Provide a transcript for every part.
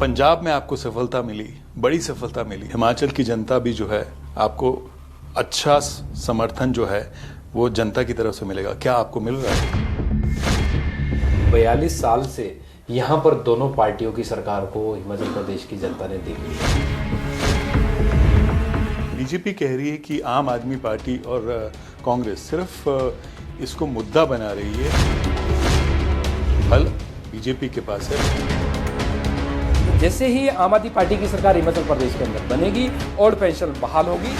पंजाब में आपको सफलता मिली, बड़ी सफलता मिली। हिमाचल की जनता भी जो है आपको अच्छा समर्थन जो है वो जनता की तरफ से मिलेगा। क्या आपको मिल रहा है? 42 साल से यहाँ पर दोनों पार्टियों की सरकार को हिमाचल प्रदेश की जनता ने देख लिया। बीजेपी कह रही है कि आम आदमी पार्टी और कांग्रेस सिर्फ इसको मुद्दा बना रही है, हल बीजेपी के पास है। जैसे ही आम आदमी पार्टी की सरकार हिमाचल प्रदेश के अंदर बनेगी, ओल्ड पेंशन बहाल होगी।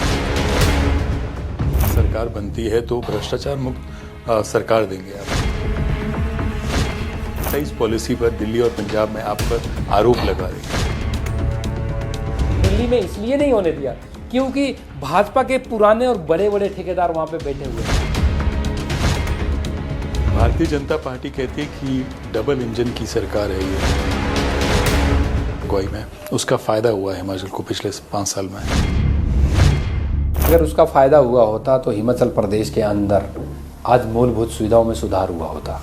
सरकार बनती है तो भ्रष्टाचार मुक्त सरकार देंगे आप। इस पॉलिसी पर दिल्ली और पंजाब में आप पर आरोप लगा रही है। दिल्ली में इसलिए नहीं होने दिया क्योंकि भाजपा के पुराने और बड़े बड़े ठेकेदार वहां पे बैठे हुए हैं। भारतीय जनता पार्टी कहती है कि डबल इंजन की सरकार है ये अगुवाई में। उसका फायदा हुआ है हिमाचल को पिछले 5 साल में। अगर उसका फायदा हुआ होता तो हिमाचल प्रदेश के अंदर आज मूलभूत सुविधाओं में सुधार हुआ होता।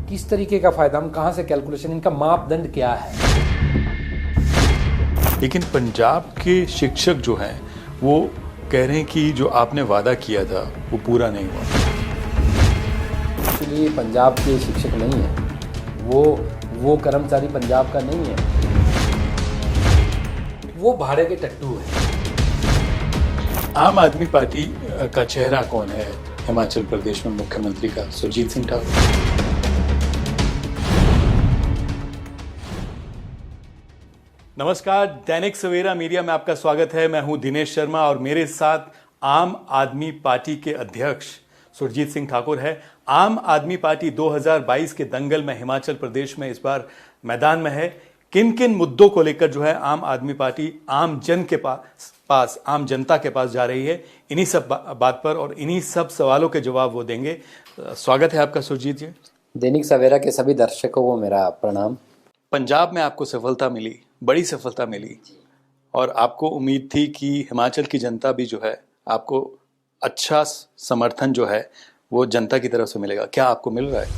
किस तरीके का फायदा, हम कहां से कैलकुलेशन, इनका मापदंड क्या है? लेकिन पंजाब के शिक्षक जो हैं वो कह रहे हैं कि जो आपने वादा किया था वो पूरा नहीं हुआ। इसलिए पंजाब के शिक्षक नहीं है, वो कर्मचारी पंजाब का नहीं है, वो भाड़े के टट्टू है। आम आदमी पार्टी का चेहरा कौन है हिमाचल प्रदेश में मुख्यमंत्री का? सुरजीत सिंह ठाकुर। नमस्कार, दैनिक सवेरा मीडिया में आपका स्वागत है। मैं हूं दिनेश शर्मा और मेरे साथ आम आदमी पार्टी के अध्यक्ष सुरजीत सिंह ठाकुर है। आम आदमी पार्टी 2022 के दंगल में हिमाचल प्रदेश में इस बार मैदान में है। किन किन मुद्दों को लेकर जो है आम आदमी पार्टी आम जनता के पास जा रही है, इन्हीं सब बात पर और इन्हीं सब सवालों के जवाब वो देंगे। स्वागत है आपका सुरजीत जी। दैनिक सवेरा के सभी दर्शकों को मेरा प्रणाम। पंजाब में आपको सफलता मिली, बड़ी सफलता मिली और आपको उम्मीद थी कि हिमाचल की जनता भी जो है आपको अच्छा समर्थन जो है वो जनता की तरफ से मिलेगा। क्या आपको मिल रहा है?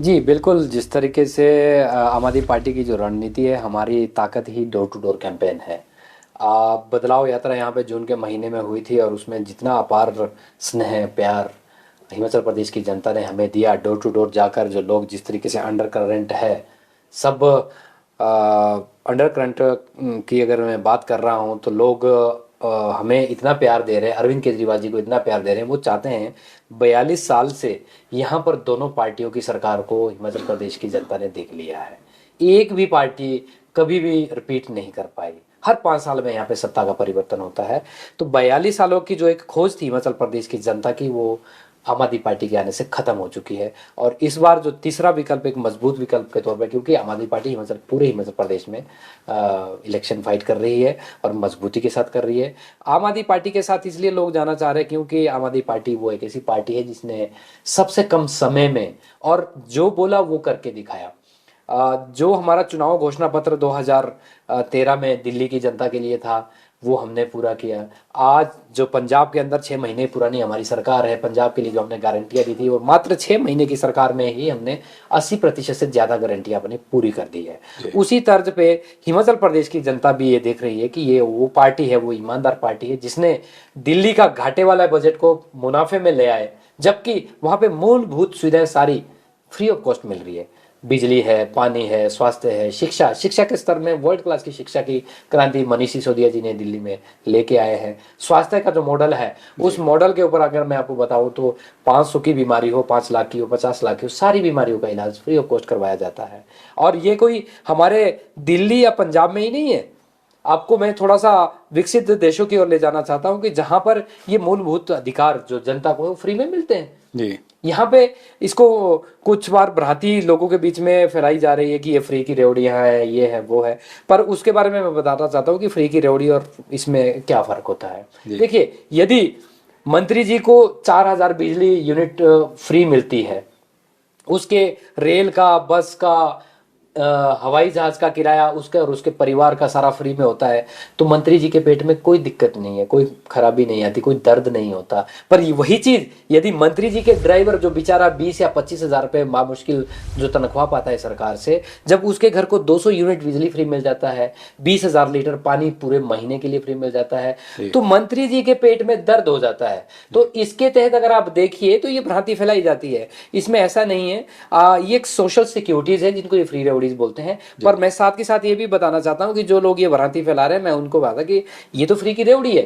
जी बिल्कुल, जिस तरीके से आम आदमी पार्टी की जो रणनीति है, हमारी ताकत ही डोर टू डोर कैंपेन है। बदलाव यात्रा यहाँ पे जून के महीने में हुई थी और उसमें जितना अपार स्नेह प्यार हिमाचल प्रदेश की जनता ने हमें दिया, डोर टू डोर जाकर जो लोग जिस तरीके से अंडर करंट है, सब अंडर करंट की अगर मैं बात कर रहा हूँ तो लोग हमें इतना प्यार दे रहे हैं, अरविंद केजरीवाल जी को इतना प्यार दे रहे हैं। वो चाहते हैं 42 साल से यहाँ पर दोनों पार्टियों की सरकार को हिमाचल प्रदेश की जनता ने देख लिया है। एक भी पार्टी कभी भी रिपीट नहीं कर पाई। हर 5 साल में यहाँ पे सत्ता का परिवर्तन होता है। तो 42 सालों की जो एक खोज थी हिमाचल प्रदेश की जनता की, वो आम आदमी पार्टी के आने से खत्म हो चुकी है। और इस बार जो तीसरा विकल्प एक मजबूत विकल्प के तौर पर, क्योंकि आम आदमी पार्टी पूरे हिमाचल प्रदेश में इलेक्शन फाइट कर रही है और मजबूती के साथ कर रही है। आम आदमी पार्टी के साथ इसलिए लोग जाना चाह रहे हैं क्योंकि आम आदमी पार्टी वो एक ऐसी पार्टी है जिसने सबसे कम समय में और जो बोला वो करके दिखाया। जो हमारा चुनाव घोषणा पत्र 2013 में दिल्ली की जनता के लिए था, वो हमने पूरा किया। आज जो पंजाब के अंदर 6 महीने पुरानी हमारी सरकार है, पंजाब के लिए जो हमने गारंटियां दी थी, और मात्र 6 महीने की सरकार में ही हमने 80% से ज्यादा गारंटियां अपनी पूरी कर दी है। उसी तर्ज पे हिमाचल प्रदेश की जनता भी ये देख रही है कि ये वो पार्टी है, वो ईमानदार पार्टी है जिसने दिल्ली का घाटे वाला बजट को मुनाफे में ले आए, जबकि वहां पे मूलभूत सुविधाएं सारी फ्री ऑफ कॉस्ट मिल रही है। बिजली है, पानी है, स्वास्थ्य है, शिक्षा के स्तर में वर्ल्ड क्लास की शिक्षा की क्रांति मनीष सिसोदिया जी ने दिल्ली में लेके आए हैं। स्वास्थ्य का जो मॉडल है, उस मॉडल के ऊपर अगर मैं आपको बताऊं तो 500 की बीमारी हो, 5 लाख की हो, 50 लाख की हो, सारी बीमारियों का इलाज फ्री ऑफ कॉस्ट करवाया जाता है। और ये कोई हमारे दिल्ली या पंजाब में ही नहीं है। आपको मैं थोड़ा सा विकसित देशों की ओर ले जाना चाहता हूँ कि जहां पर ये मूलभूत अधिकार जो जनता को फ्री में मिलते हैं जी। यहाँ पे इसको कुछ बार भ्रांति लोगों के बीच में फैलाई जा रही है कि ये फ्री की रेवड़ियाँ है, ये है, वो है। पर उसके बारे में मैं बताना चाहता हूँ कि फ्री की रेवड़ी और इसमें क्या फर्क होता है। देखिए, यदि मंत्री जी को 4000 बिजली यूनिट फ्री मिलती है, उसके रेल का, बस का, हवाई जहाज का किराया उसके और उसके परिवार का सारा फ्री में होता है, तो मंत्री जी के पेट में कोई दिक्कत नहीं है, कोई खराबी नहीं आती, कोई दर्द नहीं होता। पर वही चीज यदि मंत्री जी के ड्राइवर जो बेचारा 20 या 25 हज़ार रुपये मुश्किल जो तनख्वाह पाता है सरकार से, जब उसके घर को 200 यूनिट बिजली फ्री मिल जाता है, 20,000 लीटर पानी पूरे महीने के लिए फ्री मिल जाता है, तो मंत्री जी के पेट में दर्द हो जाता है। तो इसके तहत अगर आप देखिए तो ये भ्रांति फैलाई जाती है, इसमें ऐसा नहीं है। ये एक सोशल सिक्योरिटीज है जिनको ये फ्री रेवड़ीज बोलते हैं। पर मैं साथ के साथ ये भी बताना चाहता हूँ कि जो लोग ये भ्रांति फैला रहे हैं, मैं उनको बात कि ये तो फ्री की रेवड़ी है,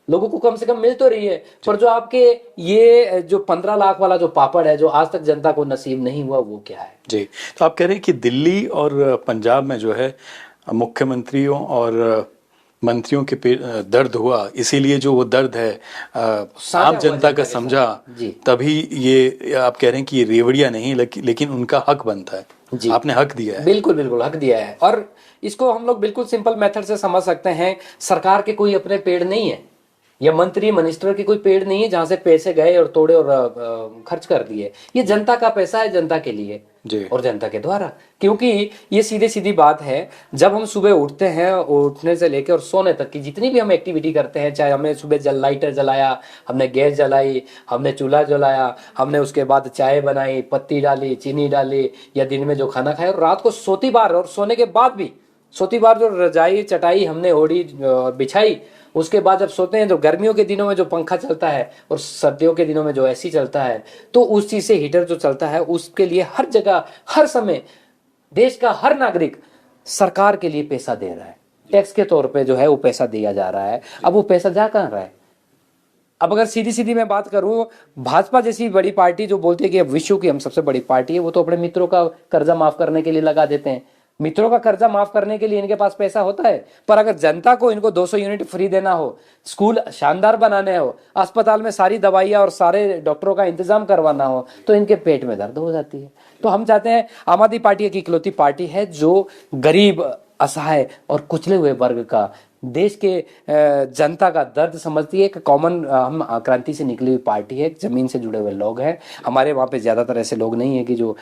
लोगों को कम से कम मिल तो रही है। पर जो आपके ये जो 15 लाख वाला जो पापड़ है जो आज तक जनता को नसीब नहीं हुआ, वो क्या है? जी, तो आप कह रहे हैं कि दिल्ली और पंजाब में जो है मुख्यमंत्रियों और मंत्रियों के दर्द हुआ, इसीलिए जो वो दर्द है आम जनता का समझा, तभी ये आप कह रहे हैं कि ये रेवड़ियां नहीं लेकिन उनका हक बनता है। जी, आपने हक दिया है। बिल्कुल बिल्कुल हक दिया है। और इसको हम लोग बिल्कुल सिंपल मेथड से समझ सकते हैं। सरकार के कोई अपने पेड़ नहीं है, या मंत्री मिनिस्टर के कोई पेड़ नहीं है जहां से पैसे गए और तोड़े और खर्च कर दिए। ये जनता का पैसा है, जनता के लिए और जनता के द्वारा। क्योंकि ये सीधे सीधी बात है, जब हम सुबह उठते हैं, उठने से लेकर और सोने तक की जितनी भी हम एक्टिविटी करते हैं, चाहे हमने सुबह लाइटर जलाया, हमने गैस जलाई, हमने चूल्हा जलाया, हमने उसके बाद चाय बनाई, पत्ती डाली, चीनी डाली, या दिन में जो खाना खाया, और रात को सोती बार और सोने के बाद भी सोती बार जो रजाई चटाई हमने ओढ़ी बिछाई, उसके बाद जब सोते हैं तो गर्मियों के दिनों में जो पंखा चलता है और सर्दियों के दिनों में जो एसी चलता है, तो उस चीज से हीटर जो चलता है, उसके लिए हर जगह हर समय देश का हर नागरिक सरकार के लिए पैसा दे रहा है, टैक्स के तौर पे जो है वो पैसा दिया जा रहा है। अब वो पैसा जा कहाँ रहा है? अब अगर सीधी सीधी मैं बात करूं, भाजपा जैसी बड़ी पार्टी जो बोलती है कि अब विश्व की हम सबसे बड़ी पार्टी है, वो तो अपने मित्रों का कर्जा माफ करने के लिए लगा देते हैं। मित्रों का कर्जा माफ करने के लिए इनके पास पैसा होता है, पर अगर जनता को इनको 200 यूनिट फ्री देना हो, स्कूल शानदार बनाने हो, अस्पताल में सारी दवाइयां और सारे डॉक्टरों का इंतजाम करवाना हो, तो इनके पेट में दर्द हो जाती है। तो हम चाहते हैं, आम आदमी पार्टी एक इकलौती पार्टी है जो गरीब, असहाय और कुचले हुए वर्ग का, देश के जनता का दर्द समझती है। एक कॉमन, हम क्रांति से निकली हुई पार्टी है, जमीन से जुड़े हुए लोग हैं। हमारे वहाँ पे ज्यादातर ऐसे लोग नहीं है कि जो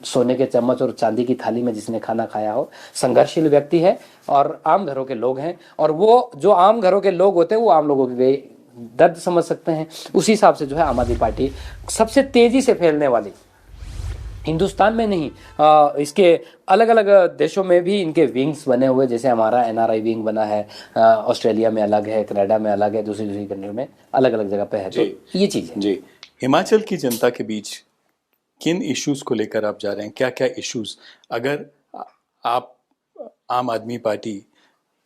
सोने के चम्मच और चांदी की थाली में जिसने खाना खाया हो। संघर्षशील व्यक्ति है और आम घरों के लोग हैं, और वो जो आम घरों के लोग होते हैं वो आम लोगों के दर्द समझ सकते हैं। उसी हिसाब से जो है आम आदमी पार्टी सबसे तेजी से फैलने वाली, हिंदुस्तान में नहीं, इसके अलग अलग देशों में भी इनके विंग्स बने हुए, जैसे हमारा एनआरआई विंग बना है, ऑस्ट्रेलिया में अलग है, कनाडा में अलग है, दूसरी कंट्री में अलग अलग जगह पे है। तो ये चीज है। जी, हिमाचल की जनता के बीच किन इश्यूज को लेकर आप जा रहे हैं? क्या क्या इश्यूज, अगर आप आम आदमी पार्टी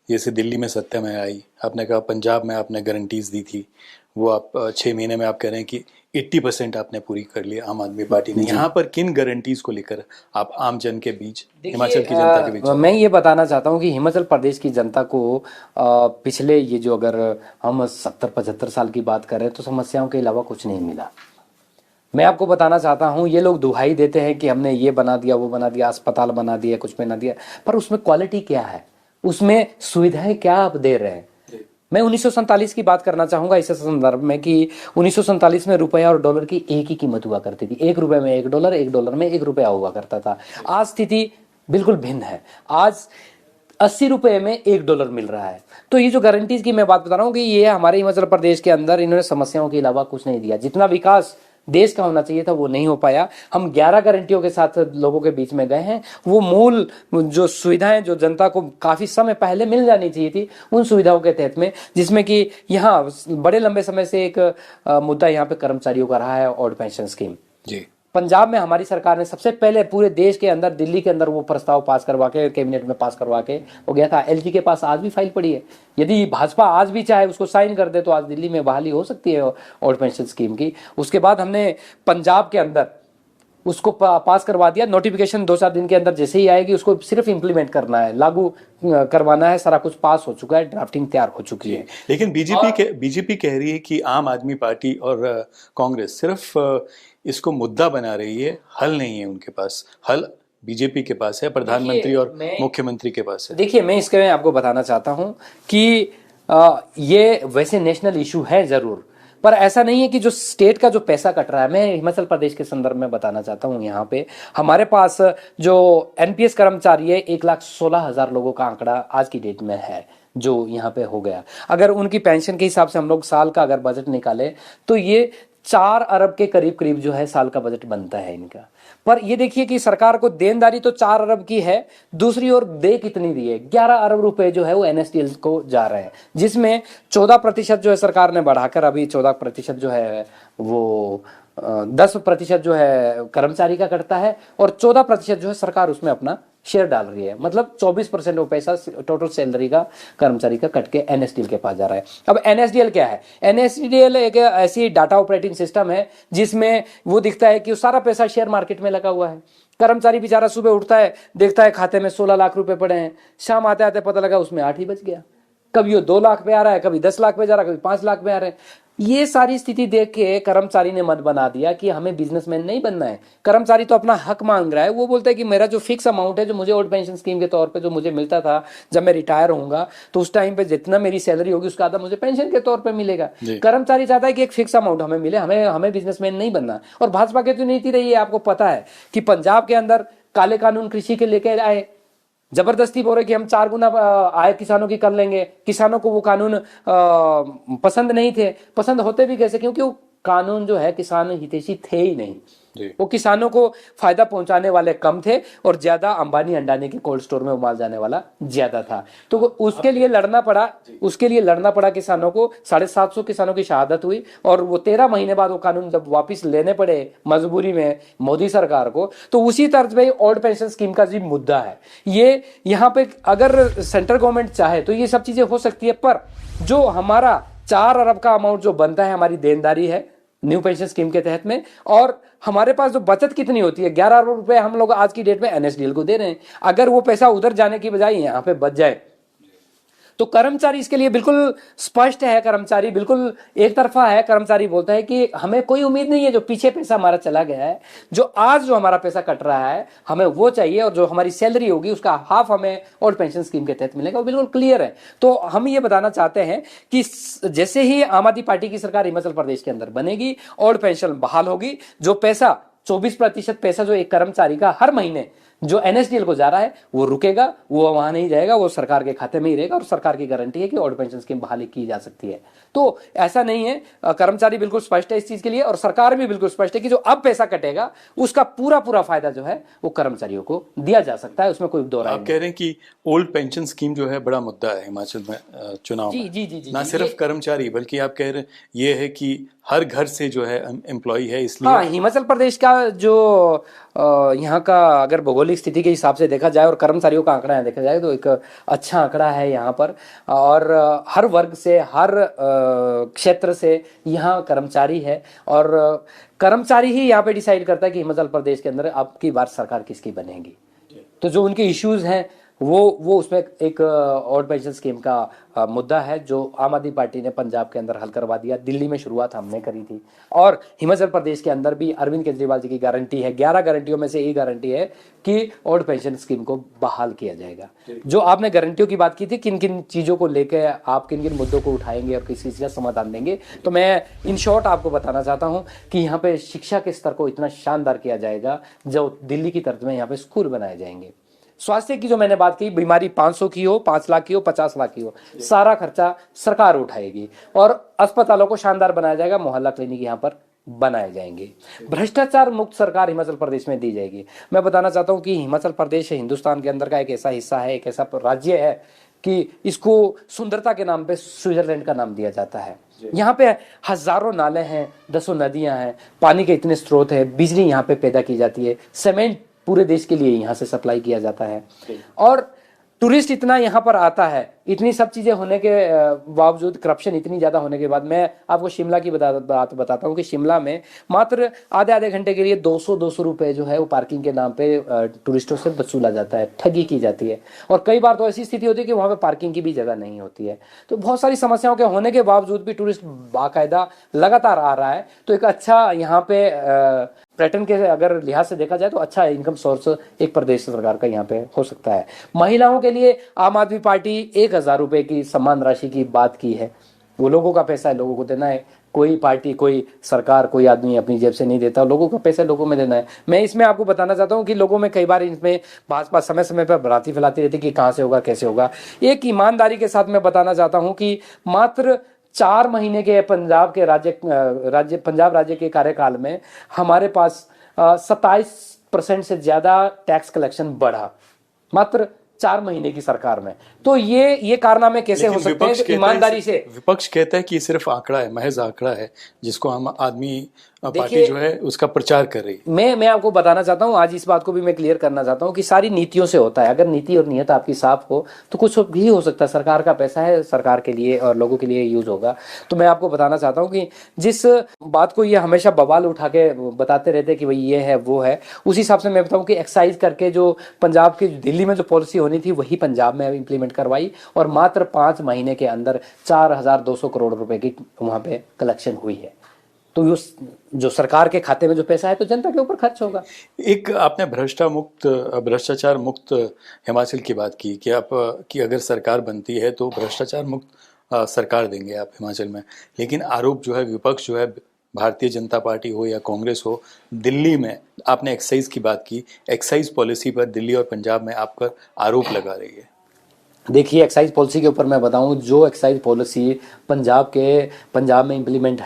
जैसे दिल्ली में सत्ता में आई, आपने कहा पंजाब में आपने गारंटीज दी थी, वो आप 6 महीने में आप कह रहे हैं कि 80% आपने पूरी कर लिया आम आदमी पार्टी ने, यहाँ पर किन गारंटीज को लेकर आप आम जन के बीच, हिमाचल की जनता के बीच? मैं ये बताना चाहता हूँ कि हिमाचल प्रदेश की जनता को पिछले ये जो, अगर हम 70-75 साल की बात करें, तो समस्याओं के अलावा कुछ नहीं मिला। मैं आपको बताना चाहता हूँ, ये लोग दुहाई देते हैं कि हमने ये बना दिया, वो बना दिया, अस्पताल बना दिया, कुछ बना दिया, पर उसमें क्वालिटी क्या है, उसमें सुविधाएं क्या आप दे रहे हैं? मैं 1947 की बात करना चाहूंगा इस संदर्भ में कि 1947 में रुपया और डॉलर की एक ही कीमत हुआ करती थी। 1 रुपए में 1 डॉलर, 1 डॉलर में 1 रुपया हुआ करता था। आज स्थिति बिल्कुल भिन्न है। आज 80 रुपए में 1 डॉलर मिल रहा है। तो ये जो गारंटीज की मैं बात बता रहा हूँ कि ये हमारे हिमाचल प्रदेश के अंदर इन्होंने समस्याओं के अलावा कुछ नहीं दिया। जितना विकास देश का होना चाहिए था वो नहीं हो पाया। हम 11 गारंटियों के साथ लोगों के बीच में गए हैं। वो मूल जो सुविधाएं जो जनता को काफी समय पहले मिल जानी चाहिए थी, उन सुविधाओं के तहत में, जिसमें कि यहाँ बड़े लंबे समय से एक मुद्दा यहाँ पे कर्मचारियों का रहा है, ओल्ड पेंशन स्कीम। जी, पंजाब में हमारी सरकार ने सबसे पहले पूरे देश के अंदर, दिल्ली के अंदर वो प्रस्ताव पास करवा के, कैबिनेट में पास करवा के हो गया था। एलजी के पास आज भी फाइल पड़ी है। यदि भाजपा आज भी चाहे उसको साइन कर दे तो आज दिल्ली में बहाली हो सकती है ओल्ड पेंशन स्कीम की। उसके बाद हमने पंजाब के अंदर उसको पास करवा दिया। नोटिफिकेशन 2-4 दिन के अंदर जैसे ही आएगी उसको सिर्फ इंप्लीमेंट करना है, लागू करवाना है। सारा कुछ पास हो चुका है, ड्राफ्टिंग तैयार हो चुकी है। लेकिन बीजेपी कह रही है कि आम आदमी पार्टी और कांग्रेस सिर्फ इसको मुद्दा बना रही है, हल नहीं है उनके पास। हल बीजेपी के पास है, प्रधानमंत्री और मुख्यमंत्री के पास है। देखिए, मैं इसके में आपको बताना चाहता हूं कि ये वैसे नेशनल इशू है जरूर, पर ऐसा नहीं है कि जो स्टेट का जो पैसा कट रहा है, मैं हिमाचल प्रदेश के संदर्भ में बताना चाहता हूँ। यहाँ पे हमारे पास जो एनपीएस कर्मचारी है 1,16,000 लोगों का आंकड़ा आज की डेट में है जो यहाँ पे हो गया। अगर उनकी पेंशन के हिसाब से हम लोग साल का अगर बजट निकाले तो ये 4 अरब के करीब करीब जो है साल का बजट बनता है इनका। पर ये देखिए कि सरकार को देनदारी तो 4 अरब की है, दूसरी ओर दे कितनी दी है, 11 अरब रुपए जो है वो एनएसडीएल को जा रहे हैं, जिसमें 14% जो है सरकार ने बढ़ाकर अभी 14% जो है वो 10% जो है कर्मचारी का कटता है और 14% जो है सरकार उसमें अपना शेयर डाल रही है। मतलब 24% वो पैसा टोटल सैलरी का कर्मचारी का कट के एनएसडीएल के पास जा रहा है। अब एनएसडीएल क्या है? एनएसडीएल एक ऐसी डाटा ऑपरेटिंग सिस्टम है जिसमें वो दिखता है कि वो सारा पैसा शेयर मार्केट में लगा हुआ है। कर्मचारी बेचारा सुबह उठता है, देखता है खाते में 16 लाख रुपए पड़े हैं, शाम आते आते पता लगा उसमें 8 ही बच गया। कभी वो 2 लाख पे आ रहा है, कभी 10 लाख पे जा रहा है, कभी 5 लाख पे आ रहे हैं। ये सारी स्थिति देख के कर्मचारी ने मन बना दिया कि हमें बिजनेसमैन नहीं बनना है। कर्मचारी तो अपना हक मांग रहा है, वो बोलता है कि मेरा जो फिक्स अमाउंट है जो मुझे ओल्ड पेंशन स्कीम के तौर पे जो मुझे मिलता था जब मैं रिटायर होऊंगा तो उस टाइम पे जितना मेरी सैलरी होगी उसका आधा मुझे पेंशन के तौर पे मिलेगा। कर्मचारी चाहता है कि एक फिक्स अमाउंट हमें मिले, हमें बिजनेसमैन नहीं बनना। और भाजपा की तो नीति रही है, आपको पता है कि पंजाब के अंदर काले कानून कृषि के लेकर आए, जबरदस्ती बोल रहे कि हम 4 गुना आय किसानों की कर लेंगे। किसानों को वो कानून पसंद नहीं थे। पसंद होते भी कैसे? क्योंकि वो कानून जो है किसान हितैषी थे ही नहीं। वो किसानों को फायदा पहुंचाने वाले कम थे और ज्यादा अंबानी अंडानी के कोल्ड स्टोर में माल जाने वाला ज्यादा था। तो उसके लिए लड़ना पड़ा किसानों को। 750 किसानों की शहादत हुई और वो 13 महीने बाद वो कानून जब वापिस लेने पड़े मजबूरी में मोदी सरकार को, तो उसी तर्ज पे ओल्ड पेंशन स्कीम का जो मुद्दा है ये यहाँ पे अगर सेंट्रल गवर्नमेंट चाहे तो ये सब चीजें हो सकती है। पर जो हमारा 4 अरब का अमाउंट जो बनता है हमारी देनदारी है न्यू पेंशन स्कीम के तहत में, और हमारे पास जो बचत कितनी होती है 11 अरब रुपए हम लोग आज की डेट में एनएसडीएल को दे रहे हैं। अगर वो पैसा उधर जाने की बजाय यहाँ पे बच जाए तो कर्मचारी इसके लिए बिल्कुल स्पष्ट है। कर्मचारी बिल्कुल एक तरफा है। कर्मचारी बोलता है कि हमें कोई उम्मीद नहीं है जो पीछे पैसा हमारा चला गया है, जो आज जो हमारा पैसा कट रहा है हमें वो चाहिए, और जो हमारी सैलरी होगी उसका हाफ हमें ओल्ड पेंशन स्कीम के तहत मिलेगा। वो बिल्कुल क्लियर है। तो हम ये बताना चाहते हैं कि जैसे ही आम आदमी पार्टी की सरकार हिमाचल प्रदेश के अंदर बनेगी, ओल्ड पेंशन बहाल होगी, जो पैसा 24% पैसा जो एक कर्मचारी का हर महीने जो एनएसडीएल को जा रहा है वो रुकेगा, वो वहां नहीं जाएगा, वो सरकार के खाते में ही रहेगा। और सरकार की गारंटी है कि ओल्ड पेंशन स्कीम बहाली की जा सकती है। तो ऐसा नहीं है, कर्मचारी बिल्कुल स्पष्ट है इस चीज के लिए और सरकार भी बिल्कुल स्पष्ट है कि जो अब पैसा कटेगा उसका पूरा फायदा जो है वो कर्मचारियों को दिया जा सकता है। उसमें कोई दो राय आप कह रहे हैं कि ओल्ड पेंशन स्कीम जो है बड़ा मुद्दा है हिमाचल में चुनाव में। जी ना सिर्फ कर्मचारी बल्कि आप कह रहे ये है कि हर घर से जो है एम्प्लॉय है, इसलिए हाँ, हिमाचल प्रदेश का जो यहाँ का अगर भौगोलिक स्थिति के हिसाब से देखा जाए और कर्मचारियों का आंकड़ा देखा जाए तो एक अच्छा आंकड़ा है यहाँ पर। और हर वर्ग से हर क्षेत्र से यहाँ कर्मचारी है और कर्मचारी ही यहाँ पे डिसाइड करता है कि हिमाचल प्रदेश के अंदर अब की बार सरकार किसकी बनेगी। तो जो उनके इश्यूज हैं वो उसमें एक ओल्ड पेंशन स्कीम का मुद्दा है जो आम आदमी पार्टी ने पंजाब के अंदर हल करवा दिया। दिल्ली में शुरुआत हमने करी थी और हिमाचल प्रदेश के अंदर भी अरविंद केजरीवाल जी की गारंटी है। 11 गारंटियों में से एक गारंटी है कि ओल्ड पेंशन स्कीम को बहाल किया जाएगा। जो आपने गारंटियों की बात की थी, किन किन चीजों को लेकर आप किन किन मुद्दों को उठाएंगे और किस चीज का समाधान देंगे, तो मैं इन शॉर्ट आपको बताना चाहता हूँ कि यहाँ पे शिक्षा के स्तर को इतना शानदार किया जाएगा जो दिल्ली की तर्ज में यहाँ पे स्कूल बनाए जाएंगे। स्वास्थ्य की जो मैंने बात की, बीमारी 500 की हो, 5 लाख की हो, 50 लाख की हो, सारा खर्चा सरकार उठाएगी और अस्पतालों को शानदार बनाया जाएगा। मोहल्ला क्लिनिक यहाँ पर बनाए जाएंगे। भ्रष्टाचार मुक्त सरकार हिमाचल प्रदेश में दी जाएगी। मैं बताना चाहता हूँ कि हिमाचल प्रदेश हिंदुस्तान के अंदर का एक ऐसा हिस्सा है, एक ऐसा राज्य है कि इसको सुंदरता के नाम पे स्विट्जरलैंड का नाम दिया जाता है। यहाँ पे हजारों नाले हैं, 10 नदियां हैं, पानी के इतने स्रोत है, बिजली यहाँ पे पैदा की जाती है, सीमेंट पूरे देश के लिए यहाँ से सप्लाई किया जाता है और टूरिस्ट इतना यहाँ पर आता है। इतनी सब चीजें होने के बावजूद, करप्शन इतनी ज्यादा होने के बाद, मैं आपको शिमला की बात बताता हूँ कि शिमला में मात्र आधे घंटे के लिए 200 रुपए जो है वो पार्किंग के नाम पे टूरिस्टों से वसूला जाता है, ठगी की जाती है। और कई बार तो ऐसी स्थिति होती है कि वहां पे पार्किंग की भी जगह नहीं होती है। तो बहुत सारी समस्याओं के होने के बावजूद भी टूरिस्ट बाकायदा लगातार आ रहा है। तो एक अच्छा यहाँ पे पर्यटन के अगर लिहाज से देखा जाए तो अच्छा इनकम सोर्स एक प्रदेश सरकार का यहाँ पे हो सकता है। महिलाओं के लिए आम आदमी पार्टी 1,000 रुपए की सम्मान राशि की बात की है। वो लोगों का पैसा है, लोगों को देना है। कोई पार्टी, कोई सरकार, कोई आदमी अपनी जेब से नहीं देता, लोगों का पैसा लोगों में देना है। मैं इसमें आपको बताना चाहता हूँ कि लोगों में कई बार इसमें भाजपा समय समय पर भ्रांति फैलाती रहती कि कहाँ से होगा, कैसे होगा। एक ईमानदारी के साथ मैं बताना चाहता हूँ कि मात्र 4 महीने के पंजाब राज्य के कार्यकाल में हमारे पास 27% से ज्यादा टैक्स कलेक्शन बढ़ा, मात्र 4 महीने की सरकार में। तो ये कारनामे कैसे हो सकते हैं? तो ईमानदारी से विपक्ष कहता है कि ये सिर्फ आंकड़ा है, महज आंकड़ा है, जिसको हम आदमी पार्टी जो है उसका प्रचार कर रही है। मैं आपको बताना चाहता हूं, आज इस बात को भी मैं क्लियर करना चाहता हूं कि सारी नीतियों से होता है। अगर नीति और नियत आपकी साफ हो तो कुछ भी हो सकता है। सरकार का पैसा है, सरकार के लिए और लोगों के लिए यूज होगा। तो मैं आपको बताना चाहता हूं कि जिस बात को ये हमेशा बवाल उठा के बताते रहते कि भाई ये है वो है, उस हिसाब से मैं बताऊं कि एक्साइज करके जो पंजाब की दिल्ली में जो पॉलिसी होनी थी वही पंजाब में इंप्लीमेंट करवाई और मात्र 5 महीने के अंदर 4200 करोड़ रुपए की वहां पे कलेक्शन हुई है। तो जो सरकार के खाते में जो पैसा है तो जनता के ऊपर खर्च होगा। एक आपने भ्रष्टाचार मुक्त हिमाचल की बात की कि आप कि अगर सरकार बनती है तो भ्रष्टाचार मुक्त सरकार देंगे आप हिमाचल में, लेकिन आरोप जो है विपक्ष जो है, भारतीय जनता पार्टी हो या कांग्रेस हो, दिल्ली में आपने एक्साइज की बात की, एक्साइज पॉलिसी पर दिल्ली और पंजाब में आप पर आरोप लगा रही है। देखिए, एक्साइज पॉलिसी के ऊपर मैं बताऊं, जो एक्साइज पॉलिसी पंजाब में इंप्लीमेंट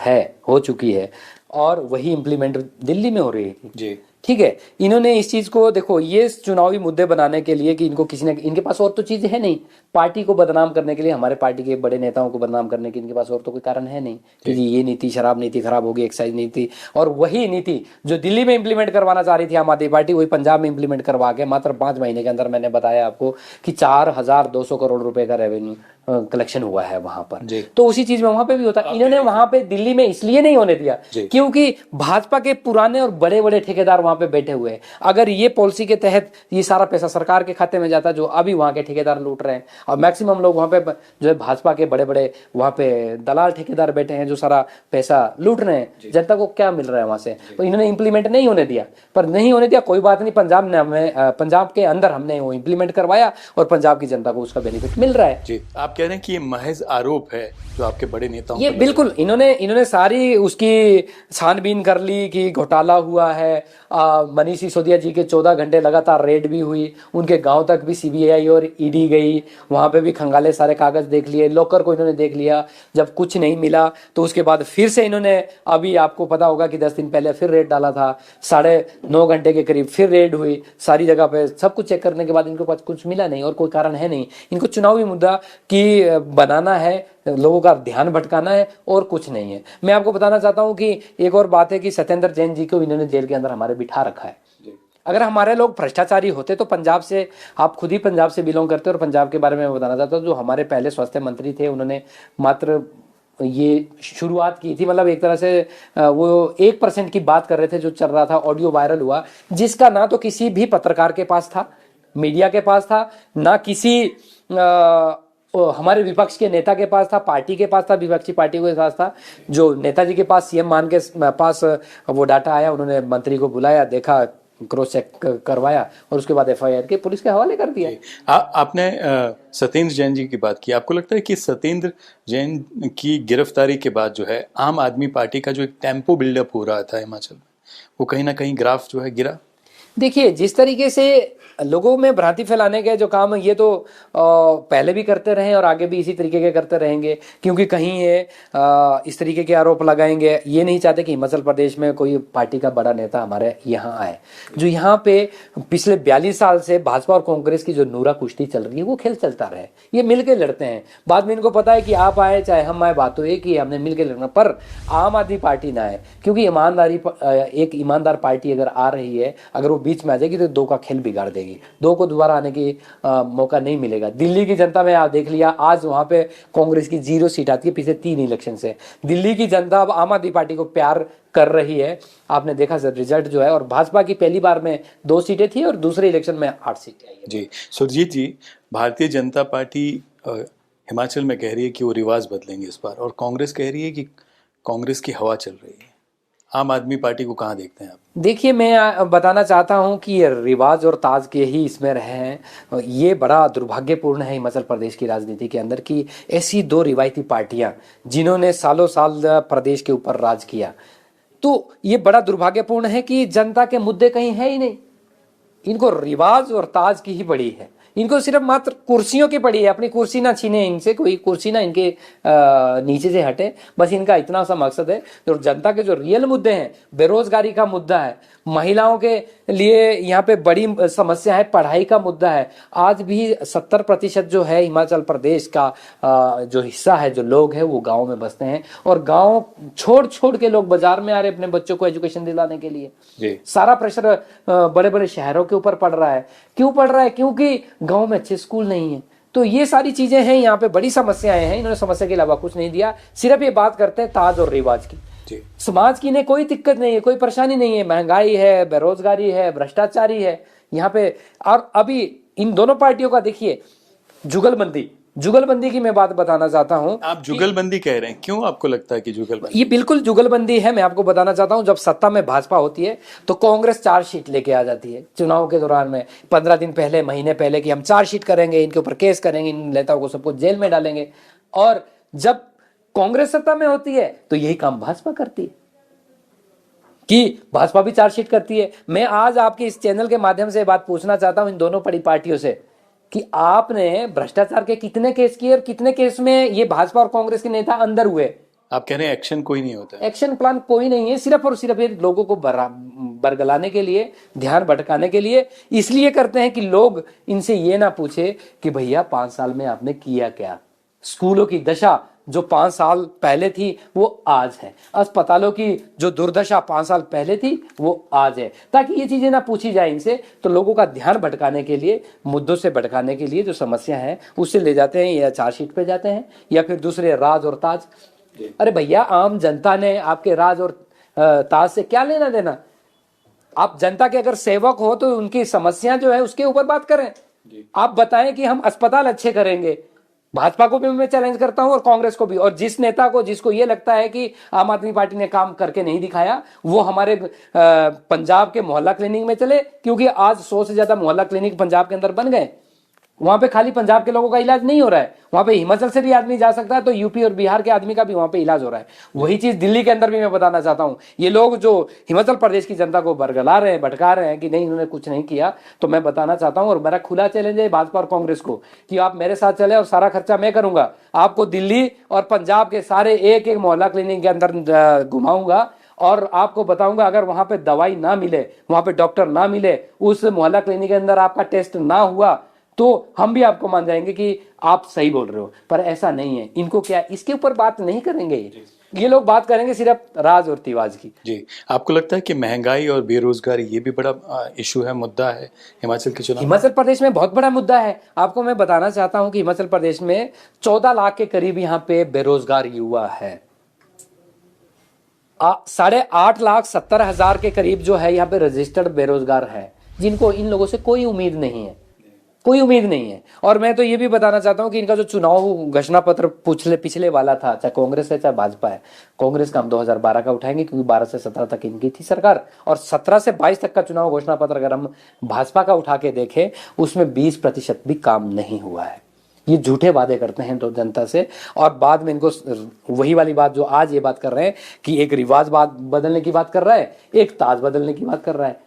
हो चुकी है और वही इंप्लीमेंट दिल्ली में हो रही थी जी, ठीक है। इन्होंने इस चीज को देखो, ये चुनावी मुद्दे बनाने के लिए कि इनको किसी ने, इनके पास और तो चीजें है नहीं, पार्टी को बदनाम करने के लिए, हमारे पार्टी के बड़े नेताओं को बदनाम करने के इनके पास और तो कोई कारण है नहीं कि जी ये नीति, शराब नीति खराब होगी, एक्साइज नीति। और वही नीति जो दिल्ली में इंप्लीमेंट करवाना चाह रही थी आम आदमी पार्टी, वही पंजाब में इंप्लीमेंट करवा के मात्र 5 महीने के अंदर मैंने बताया आपको कि 4200 करोड़ रुपए का रेवेन्यू कलेक्शन हुआ है वहां पर। तो उसी चीज में वहां पे भी होता है। इन्होंने वहां पे दिल्ली में इसलिए नहीं होने दिया क्योंकि भाजपा के पुराने और बड़े बड़े ठेकेदार वहां पे बैठे हुए हैं। अगर ये पॉलिसी के तहत ये सारा पैसा सरकार के खाते में जाता जो अभी वहां के ठेकेदार लूट रहे हैं, और मैक्सिमम लोग वहां पे जो है भाजपा के बड़े बड़े वहां पे दलाल ठेकेदार बैठे हैं जो सारा पैसा लूट रहे हैं, जनता को क्या मिल रहा है वहां से। तो इन्होंने इंप्लीमेंट नहीं होने दिया, पर नहीं होने दिया कोई बात नहीं, पंजाब के अंदर हमने वो इंप्लीमेंट करवाया और पंजाब की जनता को उसका बेनिफिट मिल रहा है। जी, आप कह रहे हैं कि ये महज आरोप है जो आपके बड़े नेताओं ये बिल्कुल इन्होंने सारी उसकी छानबीन कर ली कि घोटाला हुआ है। मनीष सिसोदिया जी के 14 घंटे लगातार रेड भी हुई, उनके गांव तक भी सीबीआई और ईडी गई, वहां पे भी खंगाले सारे कागज देख लिए, लॉकर को इन्होंने देख लिया। जब कुछ नहीं मिला तो उसके बाद फिर से इन्होंने, अभी आपको पता होगा कि 10 दिन पहले फिर रेड डाला था, 9.5 घंटे के करीब फिर रेड हुई, सारी जगह पे सब कुछ चेक करने के बाद इनको पास कुछ मिला नहीं और कोई कारण है नहीं। इनको चुनावी मुद्दा की बनाना है, लोगों का ध्यान भटकाना है और कुछ नहीं है। मैं आपको बताना चाहता हूं कि एक और बात है कि सत्येंद्र जैन जी को इन्होंने जेल के अंदर हमारे बिठा रखा है। अगर हमारे लोग भ्रष्टाचारी होते तो पंजाब से, आप खुद ही पंजाब से बिलोंग करते और पंजाब के बारे में बताना चाहता हूँ, जो हमारे पहले स्वास्थ्य मंत्री थे उन्होंने मात्र ये शुरुआत की थी, मतलब एक तरह से वो 1% की बात कर रहे थे जो चल रहा था, ऑडियो वायरल हुआ, जिसका ना तो किसी भी पत्रकार के पास था, मीडिया के पास था, ना किसी हमारे विपक्ष के नेता के पास था, पार्टी के पास था, विपक्षी पार्टी के पास था। जो नेताजी के पास, सीएम मान के पास वो डाटा आया, उन्होंने मंत्री को बुलाया, देखा, क्रॉस चेक करवाया और उसके बाद एफआईआर के पुलिस के हवाले कर दिया। आपने सत्येंद्र जैन जी की बात की, आपको लगता है कि सत्येंद्र जैन की गिरफ्तारी के बाद जो है आम आदमी पार्टी का जो एक टेम्पो बिल्डअप हो रहा था हिमाचल में, वो कहीं ना कहीं ग्राफ जो है गिरा? देखिए, जिस तरीके से लोगों में भ्रांति फैलाने के जो काम है ये तो पहले भी करते रहे और आगे भी इसी तरीके के करते रहेंगे, क्योंकि कहीं ये इस तरीके के आरोप लगाएंगे। ये नहीं चाहते कि हिमाचल प्रदेश में कोई पार्टी का बड़ा नेता हमारे यहाँ आए। जो यहाँ पे पिछले 42 साल से भाजपा और कांग्रेस की जो नूरा कुश्ती चल रही है वो खेल चलता रहे, ये मिलकर लड़ते हैं। बाद में इनको पता है कि आप आए चाहे हम आए, बात तो एक ही, हमने मिलकर लड़ना। पर आम आदमी पार्टी ना आए, क्योंकि एक ईमानदार पार्टी अगर आ रही है, अगर वो बीच में आ जाएगी तो दो का खेल बिगाड़ देगी, दो को दोबारा आने की मौका नहीं मिलेगा। दिल्ली की जनता में आप देख लिया, आज वहां पे कांग्रेस की 0 सीट आती है पिछले 3 इलेक्शन से। दिल्ली की जनता अब आम आदमी पार्टी को प्यार कर रही है, आपने देखा सर रिजल्ट जो है। और भाजपा की पहली बार में 2 सीटें थी और दूसरे इलेक्शन में 8 सीटें आई है। जी, सुरजीत जी, भारतीय जनता पार्टी हिमाचल में कह रही है कि वो रिवाज बदलेंगे इस बार, और कांग्रेस कह रही है कि कांग्रेस की हवा चल रही है। आम आदमी पार्टी को कहाँ देखते हैं आप? देखिए, मैं बताना चाहता हूं कि ये रिवाज और ताज के ही इसमें रहे हैं। ये बड़ा दुर्भाग्यपूर्ण है हिमाचल प्रदेश की राजनीति के अंदर कि ऐसी दो रिवायती पार्टियां जिन्होंने सालों साल प्रदेश के ऊपर राज किया, तो ये बड़ा दुर्भाग्यपूर्ण है कि जनता के मुद्दे कहीं है ही नहीं। इनको रिवाज और ताज की ही पड़ी है, इनको सिर्फ मात्र कुर्सियों की पड़ी है। अपनी कुर्सी ना छीने इनसे, कोई कुर्सी ना इनके नीचे से हटे, बस इनका इतना सा मकसद है। जो जनता के जो रियल मुद्दे हैं, बेरोजगारी का मुद्दा है, महिलाओं के लिए यहाँ पे बड़ी समस्या है, पढ़ाई का मुद्दा है। आज भी 70% जो है हिमाचल प्रदेश का जो हिस्सा है, जो लोग हैं वो गाँव में बसते हैं, और गाँव छोड़ छोड़ के लोग बाजार में आ रहे अपने बच्चों को एजुकेशन दिलाने के लिए। सारा प्रेशर बड़े बड़े शहरों के ऊपर पड़ रहा है। क्यों पड़ रहा है? क्योंकि गांव में अच्छे स्कूल नहीं है। तो ये सारी चीजें हैं, यहाँ पे बड़ी समस्याएं हैं। इन्होंने समस्या के अलावा कुछ नहीं दिया, सिर्फ ये बात करते हैं ताज और रिवाज की। समाज की इन्हें कोई दिक्कत नहीं है, कोई परेशानी नहीं है। महंगाई है, बेरोजगारी है, भ्रष्टाचारी है यहाँ पे। और अभी इन दोनों पार्टियों का देखिए जुगलबंदी की मैं बात बताना चाहता हूं। आप जुगलबंदी कह रहे हैं, क्यों आपको लगता है कि जुगलबंदी? ये बिल्कुल जुगलबंदी है। मैं आपको बताना चाहता हूं, जब सत्ता में भाजपा होती है तो कांग्रेस चार्जशीट लेके आ जाती है चुनाव के दौरान में 15 दिन पहले, महीने पहले, कि हम चार्जशीट करेंगे, इनके ऊपर केस करेंगे, इन नेताओं को सबको जेल में डालेंगे। और जब कांग्रेस सत्ता में होती है तो यही काम भाजपा करती है कि भाजपा भी चार्जशीट करती है। मैं आज आपके इस चैनल के माध्यम से बात पूछना चाहता हूं इन दोनों बड़ी पार्टियों से कि आपने भ्रष्टाचार के कितने केस किए और कितने केस में ये भाजपा और कांग्रेस के नेता अंदर हुए? आप कह रहे हैं एक्शन कोई नहीं होता है? एक्शन प्लान कोई नहीं है, सिर्फ और सिर्फ ये लोगों को बरगलाने के लिए, ध्यान भटकाने के लिए इसलिए करते हैं कि लोग इनसे ये ना पूछे कि भैया 5 साल में आपने किया क्या। स्कूलों की दशा जो 5 साल पहले थी वो आज है, अस्पतालों की जो दुर्दशा 5 साल पहले थी वो आज है। ताकि ये चीजें ना पूछी जाए इनसे, तो लोगों का ध्यान भटकाने के लिए, मुद्दों से भटकाने के लिए जो समस्या है उससे ले जाते हैं, या चार्जशीट पे जाते हैं, या फिर दूसरे राज और ताज। अरे भैया, आम जनता ने आपके राज और ताज से क्या लेना देना? आप जनता के अगर सेवक हो तो उनकी समस्या जो है उसके ऊपर बात करें। आप बताएं कि हम अस्पताल अच्छे करेंगे। भाजपा को भी मैं चैलेंज करता हूं और कांग्रेस को भी, और जिस नेता को, जिसको ये लगता है कि आम आदमी पार्टी ने काम करके नहीं दिखाया, वो हमारे पंजाब के मोहल्ला क्लिनिक में चले, क्योंकि आज 100 से ज्यादा मोहल्ला क्लिनिक पंजाब के अंदर बन गए। वहां पे खाली पंजाब के लोगों का इलाज नहीं हो रहा है, वहां पे हिमाचल से भी आदमी जा सकता है, तो यूपी और बिहार के आदमी का भी वहां पे इलाज हो रहा है। वही चीज दिल्ली के अंदर भी मैं बताना चाहता हूं। ये लोग जो हिमाचल प्रदेश की जनता को बरगला रहे हैं, भटका रहे हैं कि नहीं इन्होंने कुछ नहीं किया, तो मैं बताना चाहता हूं, और मेरा खुला चैलेंज है भाजपा और कांग्रेस को कि आप मेरे साथ चले और सारा खर्चा मैं करूंगा। आपको दिल्ली और पंजाब के सारे एक एक मोहल्ला क्लिनिक के अंदर घुमाऊंगा और आपको बताऊंगा, अगर वहां पे दवाई ना मिले, वहां पे डॉक्टर ना मिले, उस मोहल्ला क्लिनिक के अंदर आपका टेस्ट ना हुआ, तो हम भी आपको मान जाएंगे कि आप सही बोल रहे हो। पर ऐसा नहीं है। इनको क्या, इसके ऊपर बात नहीं करेंगे ये लोग, बात करेंगे सिर्फ राज और तिवाज की। जी, आपको लगता है कि महंगाई और बेरोजगारी ये भी बड़ा इशू है, मुद्दा है हिमाचल के चुनाव? हिमाचल प्रदेश में बहुत बड़ा मुद्दा है। आपको मैं बताना चाहता हूं कि हिमाचल प्रदेश में 14 लाख के करीब यहाँ पे बेरोजगार युवा है। 8,70,000 के करीब जो है यहाँ पे रजिस्टर्ड बेरोजगार है, जिनको, इन लोगों से कोई उम्मीद नहीं है, कोई उम्मीद नहीं है। और मैं तो ये भी बताना चाहता हूं कि इनका जो चुनाव घोषणा पत्र पिछले वाला था, चाहे कांग्रेस है चाहे भाजपा है, कांग्रेस का हम 2012 का उठाएंगे क्योंकि 12 से 17 तक इनकी थी सरकार, और 17 से 22 तक का चुनाव घोषणा पत्र अगर हम भाजपा का उठा के देखें, उसमें 20% भी काम नहीं हुआ है। ये झूठे वादे करते हैं तो जनता से, और बाद में इनको वही वाली बात जो आज ये बात कर रहे हैं कि एक रिवाज बात बदलने की बात कर रहा है, एक ताज बदलने की बात कर रहा है।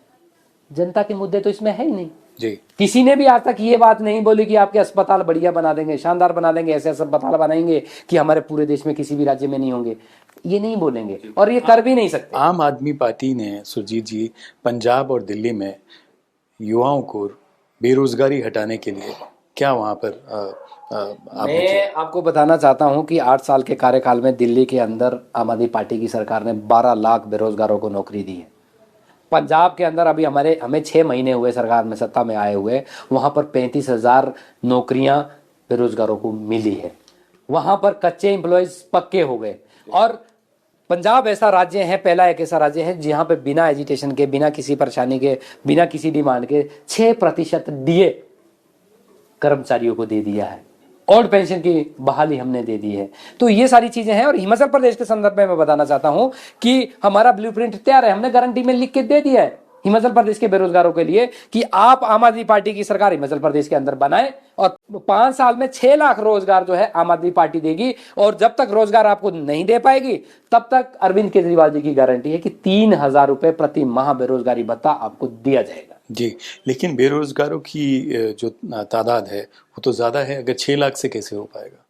जनता के मुद्दे तो इसमें है ही नहीं जी। किसी ने भी आज तक ये बात नहीं बोली कि आपके अस्पताल बढ़िया बना देंगे, शानदार बना देंगे, ऐसे अस्पताल बनाएंगे कि हमारे पूरे देश में किसी भी राज्य में नहीं होंगे। ये नहीं बोलेंगे और ये कर भी नहीं सकते। आम आदमी पार्टी ने, सुरजीत जी, पंजाब और दिल्ली में युवाओं को बेरोजगारी हटाने के लिए क्या वहां पर मैं आपको बताना चाहता हूं कि 8 साल के कार्यकाल में दिल्ली के अंदर आम आदमी पार्टी की सरकार ने 12 लाख बेरोजगारों को नौकरी दी है। पंजाब के अंदर अभी हमें 6 महीने हुए सरकार में, सत्ता में आए हुए, वहां पर 35,000 नौकरियां बेरोजगारों को मिली है। वहां पर कच्चे एम्प्लॉयज पक्के हो गए। और पंजाब ऐसा राज्य है, पहला एक ऐसा राज्य है जहां पे बिना एजिटेशन के, बिना किसी परेशानी के, बिना किसी डिमांड के 6% डीए कर्मचारियों को दे दिया है। ओल्ड पेंशन की बहाली हमने दे दी है। तो ये सारी चीजें हैं। और हिमाचल प्रदेश के संदर्भ में मैं बताना चाहता हूं कि हमारा ब्लूप्रिंट तैयार है, हमने गारंटी में लिख के दे दिया है हिमाचल प्रदेश के बेरोजगारों के लिए कि आप आम आदमी पार्टी की सरकार हिमाचल प्रदेश के अंदर बनाए और 5 साल में 6 लाख रोजगार जो है आम आदमी पार्टी देगी। और जब तक रोजगार आपको नहीं दे पाएगी तब तक अरविंद केजरीवाल जी की गारंटी है कि 3,000 रुपए प्रति माह बेरोजगारी भत्ता आपको दिया जाएगा। जी, लेकिन बेरोजगारों की जो तादाद है वो तो ज्यादा है, अगर 6 लाख से कैसे हो पाएगा?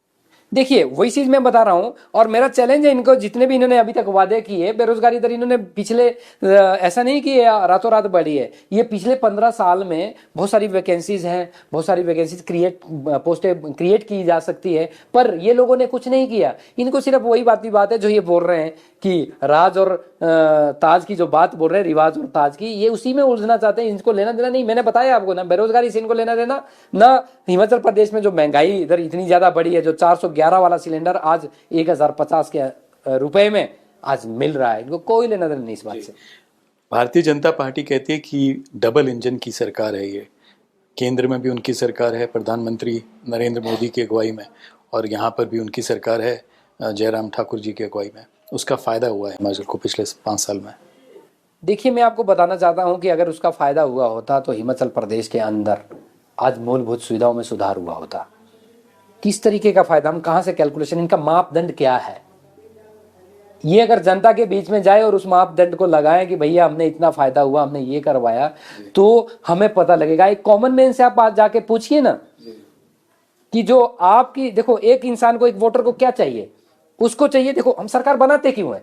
देखिए वही चीज मैं बता रहा हूं और मेरा चैलेंज है इनको, जितने भी इन्होंने अभी तक वादे किए बेरोजगारी दर इन्होंने पिछले ऐसा नहीं कि रातों रात बढ़ी है, ये पिछले 15 साल में बहुत सारी वैकेंसीज हैं, बहुत सारी वैकेंसीज पोस्टें क्रिएट की जा सकती है, पर ये लोगों ने कुछ नहीं किया। इनको सिर्फ वही बात है जो ये बोल रहे हैं कि राज और ताज की जो बात बोल रहे हैं, रिवाज और ताज की, ये उसी में उलझना चाहते हैं। इनको लेना देना नहीं, मैंने बताया आपको ना, बेरोजगारी से इनको लेना देना ना। हिमाचल प्रदेश में जो महंगाई इधर इतनी ज्यादा बढ़ी है, जो 411 वाला सिलेंडर आज 1050 के रुपए में आज मिल रहा है, इनको कोई लेना देना नहीं इस बात से। भारतीय जनता पार्टी कहती है कि डबल इंजन की सरकार है ये, केंद्र में भी उनकी सरकार है प्रधानमंत्री नरेंद्र मोदी की अगुवाई में, और यहाँ पर भी उनकी सरकार है जयराम ठाकुर जी की अगुवाई में। उसका फायदा हुआ है हिमाचल को पिछले 5 साल में। देखिए मैं आपको बताना चाहता हूं कि अगर उसका फायदा हुआ होता तो हिमाचल प्रदेश के अंदर आज मूलभूत सुविधाओं में सुधार हुआ होता। किस तरीके का फायदा, हम कहां से कैलकुलेशन, इनका मापदंड क्या है, ये अगर जनता के बीच में जाए और उस मापदंड को लगाए कि भैया हमने इतना फायदा हुआ, हमने ये करवाया, तो हमें पता लगेगा। एक कॉमन मैन से आप जाके पूछिए ना कि जो आपकी, देखो एक इंसान को, एक वोटर को क्या चाहिए, उसको चाहिए, देखो हम सरकार बनाते क्यों है,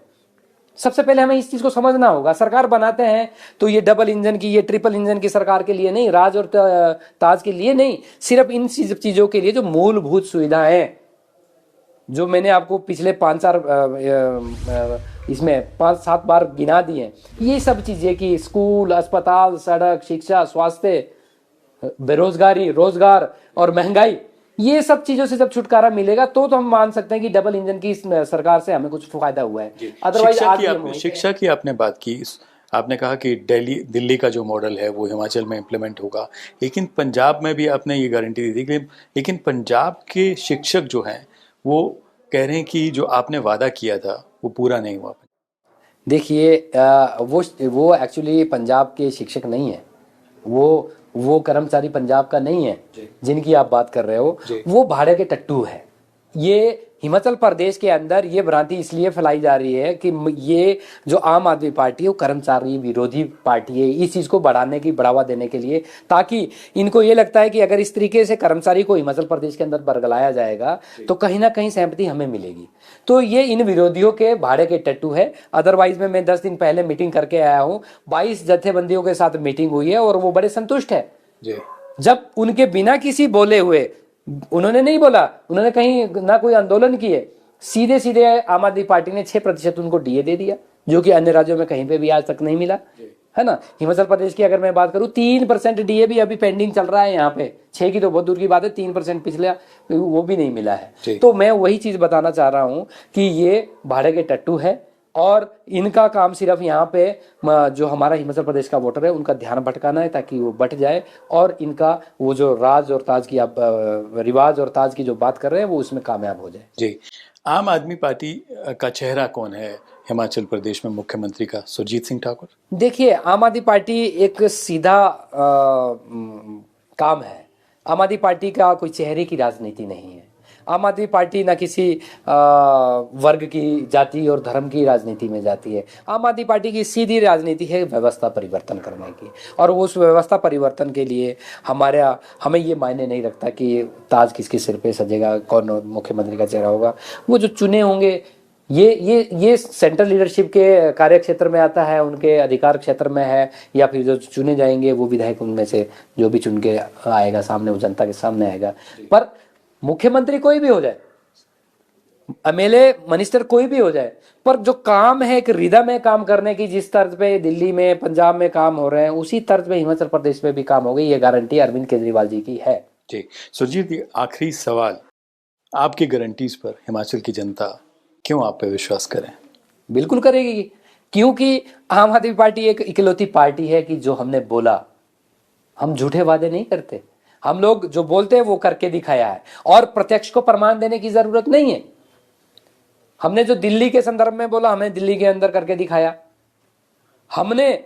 सबसे पहले हमें इस चीज को समझना होगा। सरकार बनाते हैं तो ये डबल इंजन की, ये ट्रिपल इंजन की सरकार के लिए नहीं, राज और ताज के लिए नहीं, सिर्फ इन चीजों के लिए जो मूलभूत सुविधाएं, जो मैंने आपको पिछले 5-4 इसमें 5-7 बार गिना दी हैं, ये सब चीजें कि स्कूल, अस्पताल, सड़क, शिक्षा, स्वास्थ्य, बेरोजगारी, रोजगार और महंगाई, ये सब चीजों से जब छुटकारा मिलेगा तो हम मान सकते हैं कि डबल इंजन की सरकार से हमें कुछ फायदा हुआ है। अदरवाइज शिक्षा की आपने बात की, आपने कहा कि दिल्ली का जो मॉडल है वो हिमाचल में इम्प्लीमेंट होगा, लेकिन पंजाब में भी आपने ये गारंटी दी थी, लेकिन पंजाब के शिक्षक जो हैं वो कह रहे हैं कि जो आपने वादा किया था वो पूरा नहीं हुआ। देखिए वो एक्चुअली पंजाब के शिक्षक नहीं है, वो कर्मचारी पंजाब का नहीं है जिनकी आप बात कर रहे हो, वो भाड़े के टट्टू है। ये हिमाचल प्रदेश के अंदर ये भ्रांति इसलिए फैलाई जा रही है कि ये जो आम आदमी पार्टी है वो कर्मचारी विरोधी पार्टी है, इस चीज को बढ़ावा देने के लिए, ताकि इनको ये लगता है कि अगर इस तरीके से कर्मचारी को हिमाचल प्रदेश के अंदर बरगलाया जाएगा तो कहीं ना कहीं सहमति हमें मिलेगी। तो ये इन विरोधियों के भाड़े के टट्टू है। अदरवाइज में मैं 10 दिन पहले मीटिंग करके आया हूँ, 22 जत्थेबंदियों के साथ मीटिंग हुई है और वो बड़े संतुष्ट है। जब उनके बिना किसी बोले हुए, उन्होंने नहीं बोला, उन्होंने कहीं ना कोई आंदोलन किए, सीधे सीधे आम आदमी पार्टी ने 6% उनको डीए दे दिया, जो कि अन्य राज्यों में कहीं पे भी आज तक नहीं मिला है ना। हिमाचल प्रदेश की अगर मैं बात करूं, 3% डीए भी अभी पेंडिंग चल रहा है यहाँ पे। 6 की तो बहुत दूर की बात है, 3% पिछले वो भी नहीं मिला है। तो मैं वही चीज बताना चाह रहा हूं कि ये भाड़े के टट्टू है और इनका काम सिर्फ यहाँ पे जो हमारा हिमाचल प्रदेश का वोटर है उनका ध्यान भटकाना है, ताकि वो बट जाए और इनका वो जो राज और ताज की आप रिवाज और ताज की जो बात कर रहे हैं वो उसमें कामयाब हो जाए। जी, आम आदमी पार्टी का चेहरा कौन है हिमाचल प्रदेश में मुख्यमंत्री का? सुरजीत सिंह ठाकुर। देखिए आम आदमी पार्टी एक सीधा काम है। आम आदमी पार्टी का कोई चेहरे की राजनीति नहीं है। आम आदमी पार्टी ना किसी वर्ग की, जाति और धर्म की राजनीति में जाती है। आम आदमी पार्टी की सीधी राजनीति है व्यवस्था परिवर्तन करने की, और उस व्यवस्था परिवर्तन के लिए हमें ये मायने नहीं रखता कि ताज किसके सिर पे सजेगा, कौन मुख्यमंत्री का चेहरा होगा। वो जो चुने होंगे ये सेंट्रल लीडरशिप के कार्य क्षेत्र में आता है, उनके अधिकार क्षेत्र में है, या फिर जो चुने जाएंगे वो विधायक उनमें से जो भी चुन के आएगा सामने, वो जनता के सामने आएगा। पर मुख्यमंत्री कोई भी हो जाए, एमएलए मिनिस्टर कोई भी हो जाए, पर जो काम है एक रिदम में काम करने की, जिस तर्ज पे दिल्ली में, पंजाब में काम हो रहे हैं, उसी तर्ज पे हिमाचल प्रदेश में भी काम हो गई। ये गारंटी अरविंद केजरीवाल जी की है। जी सुरजीत जी, आखिरी सवाल, आपकी गारंटीज पर हिमाचल की जनता क्यों आप पे विश्वास करें? बिल्कुल करेगी, क्योंकि आम आदमी पार्टी एक इकलौती पार्टी है कि जो हमने बोला, हम झूठे वादे नहीं करते। हम लोग जो बोलते हैं वो करके दिखाया है, और प्रत्यक्ष को प्रमाण देने की जरूरत नहीं है। हमने जो दिल्ली के संदर्भ में बोला, हमने दिल्ली के अंदर करके दिखाया। हमने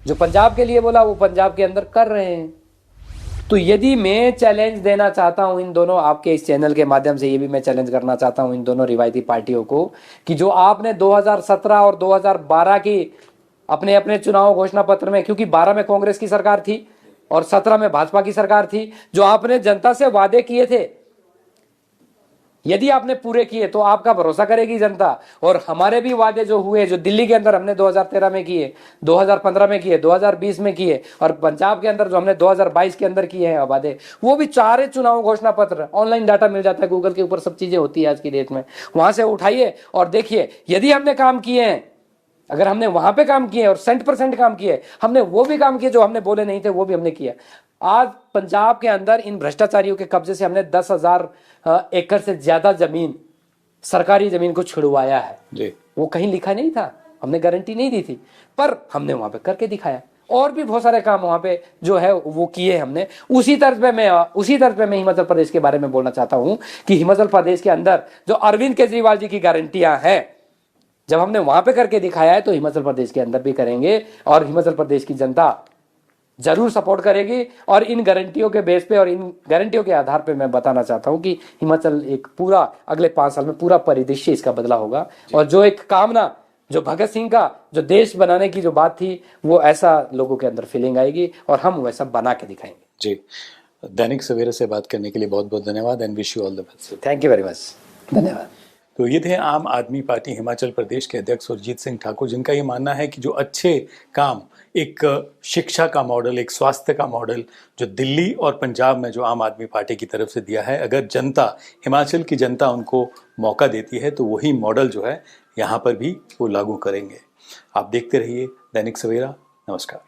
जो पंजाब के लिए बोला वो पंजाब के अंदर कर रहे हैं। तो यदि मैं चैलेंज देना चाहता हूं इन दोनों, आपके इस चैनल के माध्यम से ये भी मैं चैलेंज करना चाहता हूं इन दोनों रिवायती पार्टियों को, कि जो आपने 2017 और 2012 की अपने अपने चुनाव घोषणा पत्र में, क्योंकि 12 में कांग्रेस की सरकार थी और 17 में भाजपा की सरकार थी, जो आपने जनता से वादे किए थे, यदि आपने पूरे किए तो आपका भरोसा करेगी जनता। और हमारे भी वादे जो हुए, जो दिल्ली के अंदर हमने 2013 में किए, 2015 में किए, 2020 में किए, और पंजाब के अंदर जो हमने 2022 के अंदर किए हैं वादे, वो भी 4 चुनाव घोषणा पत्र, ऑनलाइन डाटा मिल जाता है, गूगल के ऊपर सब चीजें होती है आज की डेट में, वहां से उठाइए और देखिए यदि हमने काम किए हैं, अगर हमने वहां पे काम किए और 100% काम किए, हमने वो भी काम किए जो हमने बोले नहीं थे, वो भी हमने किया। आज पंजाब के अंदर इन भ्रष्टाचारियों के कब्जे से हमने 10,000 एकड़ से ज्यादा जमीन, सरकारी जमीन को छुड़वाया है जी। वो कहीं लिखा नहीं था, हमने गारंटी नहीं दी थी, पर हमने वहां पे करके दिखाया। और भी बहुत सारे काम वहां पे जो है वो किए हमने। उसी तर्ज पे मैं हिमाचल प्रदेश के बारे में बोलना चाहता हूं कि हिमाचल प्रदेश के अंदर जो अरविंद केजरीवाल जी की गारंटियां हैं, जब हमने वहां पे करके दिखाया है तो हिमाचल प्रदेश के अंदर भी करेंगे, और हिमाचल प्रदेश की जनता जरूर सपोर्ट करेगी। और इन गारंटियों के बेस पे और इन गारंटियों के आधार पे मैं बताना चाहता हूं कि हिमाचल एक पूरा अगले 5 साल में पूरा परिदृश्य इसका बदला होगा। और जो एक कामना, जो भगत सिंह का जो देश बनाने की जो बात थी, वो ऐसा लोगों के अंदर फीलिंग आएगी और हम वैसा बना के दिखाएंगे जी। दैनिक सवेरा से बात करने के लिए बहुत बहुत धन्यवाद and wish you all the best. Thank you very much, धन्यवाद। तो ये थे आम आदमी पार्टी हिमाचल प्रदेश के अध्यक्ष सुरजीत सिंह ठाकुर, जिनका ये मानना है कि जो अच्छे काम, एक शिक्षा का मॉडल, एक स्वास्थ्य का मॉडल जो दिल्ली और पंजाब में जो आम आदमी पार्टी की तरफ से दिया है, अगर जनता, हिमाचल की जनता उनको मौका देती है तो वही मॉडल जो है यहाँ पर भी वो लागू करेंगे। आप देखते रहिए दैनिक सवेरा। नमस्कार।